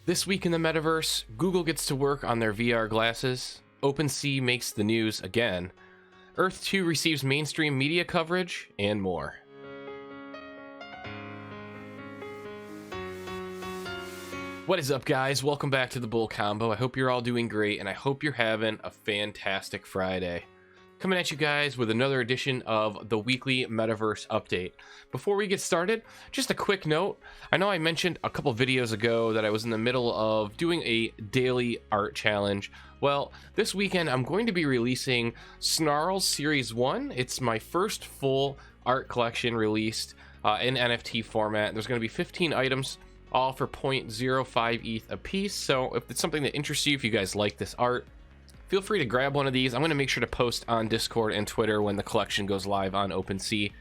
This week in the metaverse, Google gets to work on their VR glasses, Opensea makes the news again, Earth2 receives mainstream media coverage, and more. What is up, guys? Welcome back to the Bull Combo. I hope you're all doing great, and I hope you're having a fantastic Friday. Coming at you guys with another edition of the weekly Metaverse update. Before we get started, just a quick note. I know I mentioned a couple videos ago that I was in the middle of doing a daily art challenge. Well, this weekend I'm going to be releasing Snarls Series 1. It's my first full art collection released in NFT format. There's going to be 15 items, all for 0.05 ETH a piece. So if it's something that interests you, if you guys like this art, feel free to grab one of these. I'm going to make sure to post on Discord and Twitter when the collection goes live on Opensea.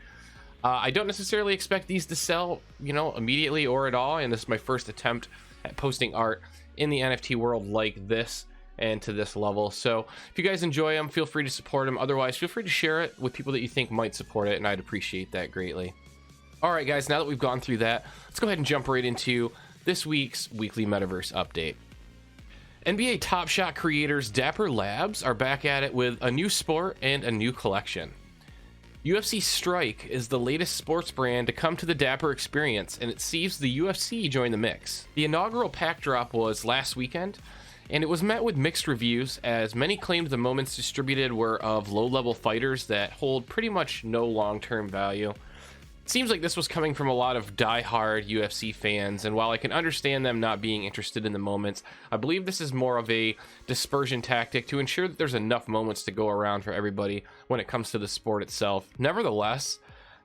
I don't necessarily expect these to sell, immediately or at all, and this is my first attempt at posting art in the NFT world like this and to this level. So if you guys enjoy them, feel free to support them. Otherwise, feel free to share it with people that you think might support it, and I'd appreciate that greatly. All right, guys, now that we've gone through that, let's go ahead and jump right into this week's weekly Metaverse update. NBA Top Shot creators Dapper Labs are back at it with a new sport and a new collection. UFC Strike is the latest sports brand to come to the Dapper experience, and it sees the UFC join the mix. The inaugural pack drop was last weekend, and it was met with mixed reviews, as many claimed the moments distributed were of low-level fighters that hold pretty much no long-term value. It seems like this was coming from a lot of die-hard UFC fans, and while I can understand them not being interested in the moments, I believe this is more of a dispersion tactic to ensure that there's enough moments to go around for everybody when it comes to the sport itself. Nevertheless,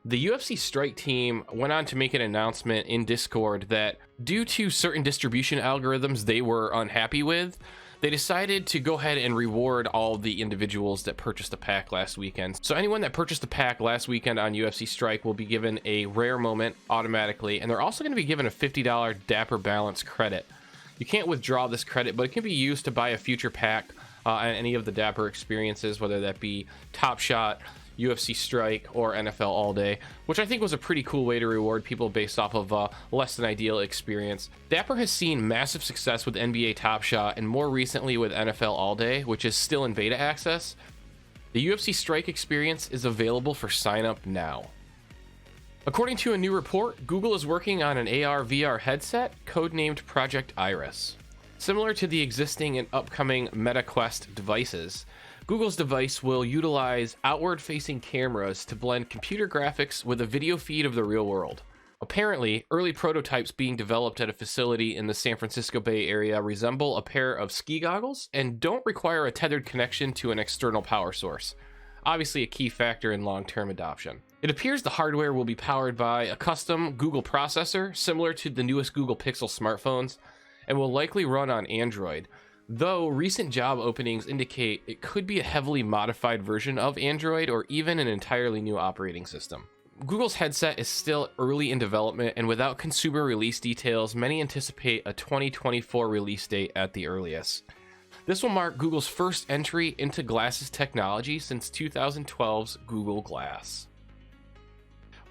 the UFC Strike team went on to make an announcement in Discord that due to certain distribution algorithms they were unhappy with, they decided to go ahead and reward all the individuals that purchased the pack last weekend. So anyone that purchased the pack last weekend on UFC Strike will be given a rare moment automatically, and they're also going to be given a $50 Dapper Balance credit. You can't withdraw this credit, but it can be used to buy a future pack on any of the Dapper experiences, whether that be Top Shot, UFC Strike, or NFL All Day, which I think was a pretty cool way to reward people based off of a less than ideal experience. Dapper has seen massive success with NBA Top Shot and more recently with NFL All Day, which is still in beta access. The UFC Strike experience is available for sign up now. According to a new report, Google is working on an AR/VR headset codenamed Project Iris. Similar to the existing and upcoming Meta Quest devices, Google's device will utilize outward-facing cameras to blend computer graphics with a video feed of the real world. Apparently, early prototypes being developed at a facility in the San Francisco Bay Area resemble a pair of ski goggles and don't require a tethered connection to an external power source, obviously a key factor in long-term adoption. It appears the hardware will be powered by a custom Google processor similar to the newest Google Pixel smartphones and will likely run on Android, though recent job openings indicate it could be a heavily modified version of Android or even an entirely new operating system. Google's headset is still early in development, and without consumer release details, many anticipate a 2024 release date at the earliest. This will mark Google's first entry into glasses technology since 2012's Google Glass.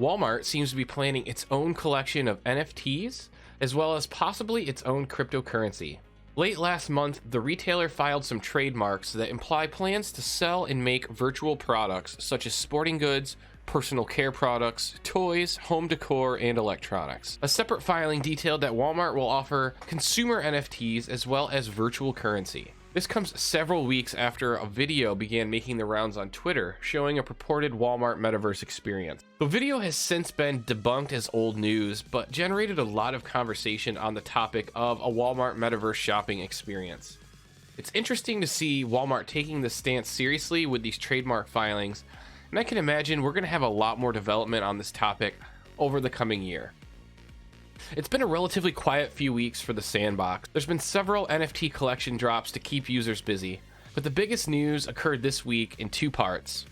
Walmart seems to be planning its own collection of NFTs, as well as possibly its own cryptocurrency. Late last month, the retailer filed some trademarks that imply plans to sell and make virtual products such as sporting goods, personal care products, toys, home decor, and electronics. A separate filing detailed that Walmart will offer consumer NFTs as well as virtual currency. This comes several weeks after a video began making the rounds on Twitter showing a purported Walmart Metaverse experience. The video has since been debunked as old news, but generated a lot of conversation on the topic of a Walmart Metaverse shopping experience. It's interesting to see Walmart taking this stance seriously with these trademark filings, and I can imagine we're going to have a lot more development on this topic over the coming year. It's been a relatively quiet few weeks for the Sandbox. There's been several NFT collection drops to keep users busy, but the biggest news occurred this week in two parts.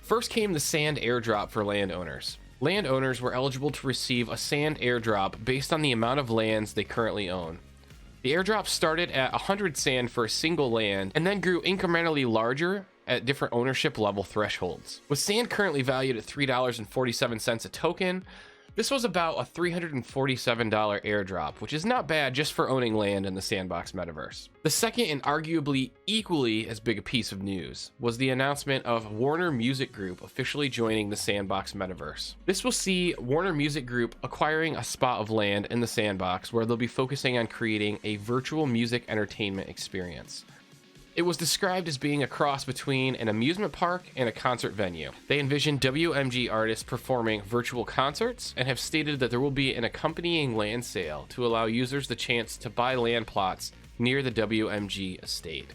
First came the sand airdrop for landowners. Landowners were eligible to receive a sand airdrop based on the amount of lands they currently own. The airdrop started at 100 sand for a single land and then grew incrementally larger at different ownership level thresholds. With sand currently valued at $3.47 a token, This was about a $347 airdrop, which is not bad just for owning land in the Sandbox metaverse. The second and arguably equally as big a piece of news was the announcement of Warner Music Group officially joining the Sandbox metaverse. This will see Warner Music Group acquiring a spot of land in the Sandbox where they'll be focusing on creating a virtual music entertainment experience. It was described as being a cross between an amusement park and a concert venue. They envision WMG artists performing virtual concerts and have stated that there will be an accompanying land sale to allow users the chance to buy land plots near the WMG estate.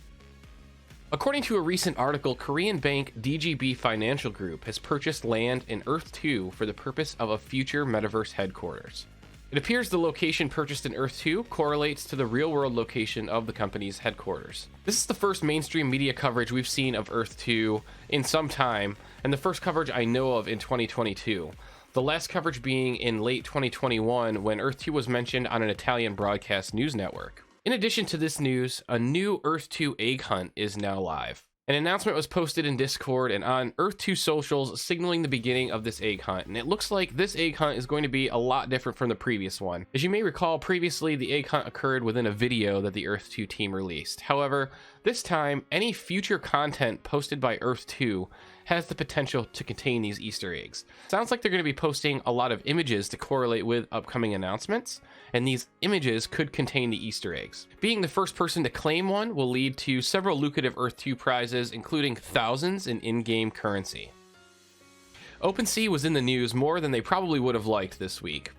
According to a recent article, Korean bank DGB Financial Group has purchased land in Earth2 for the purpose of a future metaverse headquarters. It appears the location purchased in Earth2 correlates to the real-world location of the company's headquarters. This is the first mainstream media coverage we've seen of Earth2 in some time, and the first coverage I know of in 2022. The last coverage being in late 2021 when Earth2 was mentioned on an Italian broadcast news network. In addition to this news, a new Earth2 egg hunt is now live. An announcement was posted in Discord and on Earth2 socials signaling the beginning of this egg hunt, and it looks like this egg hunt is going to be a lot different from the previous one. As you may recall, previously the egg hunt occurred within a video that the Earth2 team released. However, this time, any future content posted by Earth2 has the potential to contain these Easter eggs. Sounds like they're going to be posting a lot of images to correlate with upcoming announcements, and these images could contain the Easter eggs. Being the first person to claim one will lead to several lucrative Earth2 prizes, including thousands in in-game currency. Opensea was in the news more than they probably would have liked this week.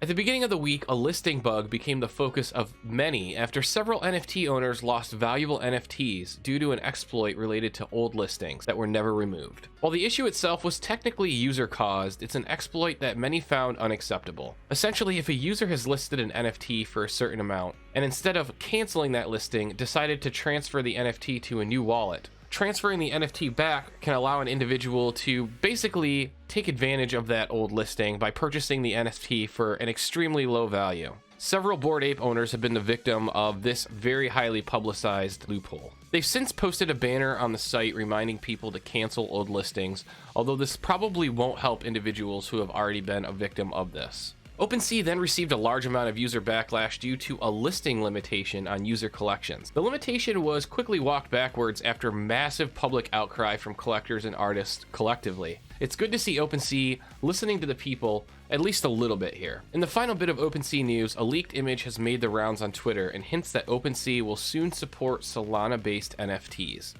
At the beginning of the week, a listing bug became the focus of many after several NFT owners lost valuable NFTs due to an exploit related to old listings that were never removed. While the issue itself was technically user-caused, it's an exploit that many found unacceptable. Essentially, if a user has listed an NFT for a certain amount, and instead of canceling that listing, decided to transfer the NFT to a new wallet, transferring the NFT back can allow an individual to basically take advantage of that old listing by purchasing the NFT for an extremely low value. Several Bored Ape owners have been the victim of this very highly publicized loophole. They've since posted a banner on the site reminding people to cancel old listings, although this probably won't help individuals who have already been a victim of this. Opensea then received a large amount of user backlash due to a listing limitation on user collections. The limitation was quickly walked backwards after massive public outcry from collectors and artists collectively. It's good to see Opensea listening to the people at least a little bit here. In the final bit of Opensea news, a leaked image has made the rounds on Twitter and hints that Opensea will soon support Solana-based NFTs.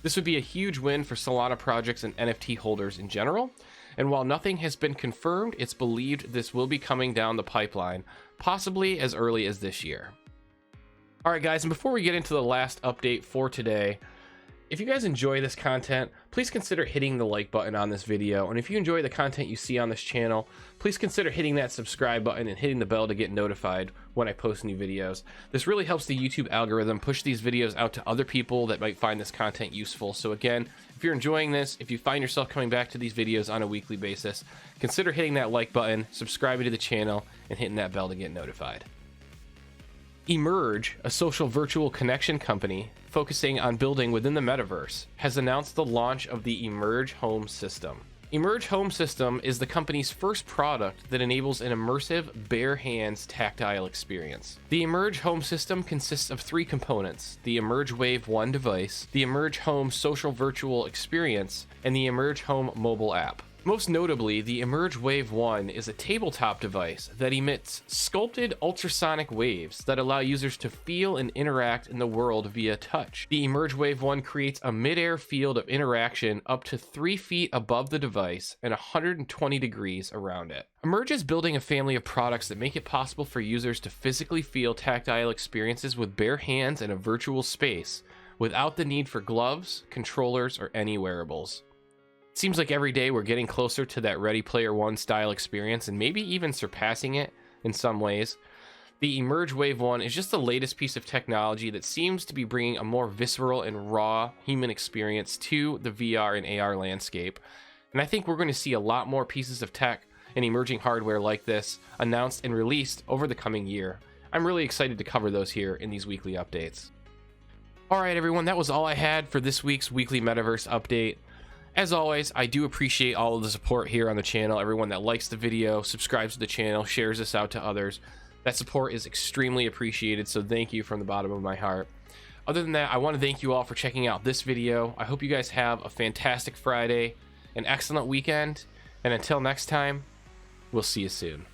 This would be a huge win for Solana projects and NFT holders in general. And while nothing has been confirmed, it's believed this will be coming down the pipeline, possibly as early as this year. Alright guys, and before we get into the last update for today, if you guys enjoy this content, please consider hitting the like button on this video. And if you enjoy the content you see on this channel, please consider hitting that subscribe button and hitting the bell to get notified when I post new videos. This really helps the YouTube algorithm push these videos out to other people that might find this content useful. So again, if you're enjoying this, if you find yourself coming back to these videos on a weekly basis, consider hitting that like button, subscribing to the channel, and hitting that bell to get notified. Emerge, a social virtual connection company focusing on building within the metaverse, has announced the launch of the Emerge Home System. Emerge Home System is the company's first product that enables an immersive, bare hands tactile experience. The Emerge Home System consists of three components: the Emerge Wave 1 device, the Emerge Home Social Virtual Experience, and the Emerge Home mobile app. Most notably, the Emerge Wave 1 is a tabletop device that emits sculpted ultrasonic waves that allow users to feel and interact in the world via touch. The Emerge Wave 1 creates a mid-air field of interaction up to 3 feet above the device and 120 degrees around it. Emerge is building a family of products that make it possible for users to physically feel tactile experiences with bare hands in a virtual space without the need for gloves, controllers, or any wearables. Seems like every day we're getting closer to that Ready Player One style experience and maybe even surpassing it in some ways. The Emerge Wave 1 is just the latest piece of technology that seems to be bringing a more visceral and raw human experience to the VR and AR landscape. And I think we're going to see a lot more pieces of tech and emerging hardware like this announced and released over the coming year. I'm really excited to cover those here in these weekly updates. Alright everyone, that was all I had for this week's weekly Metaverse update. As always, I do appreciate all of the support here on the channel, everyone that likes the video, subscribes to the channel, shares this out to others. That support is extremely appreciated, so thank you from the bottom of my heart. Other than that, I want to thank you all for checking out this video. I hope you guys have a fantastic Friday, an excellent weekend, and until next time, we'll see you soon.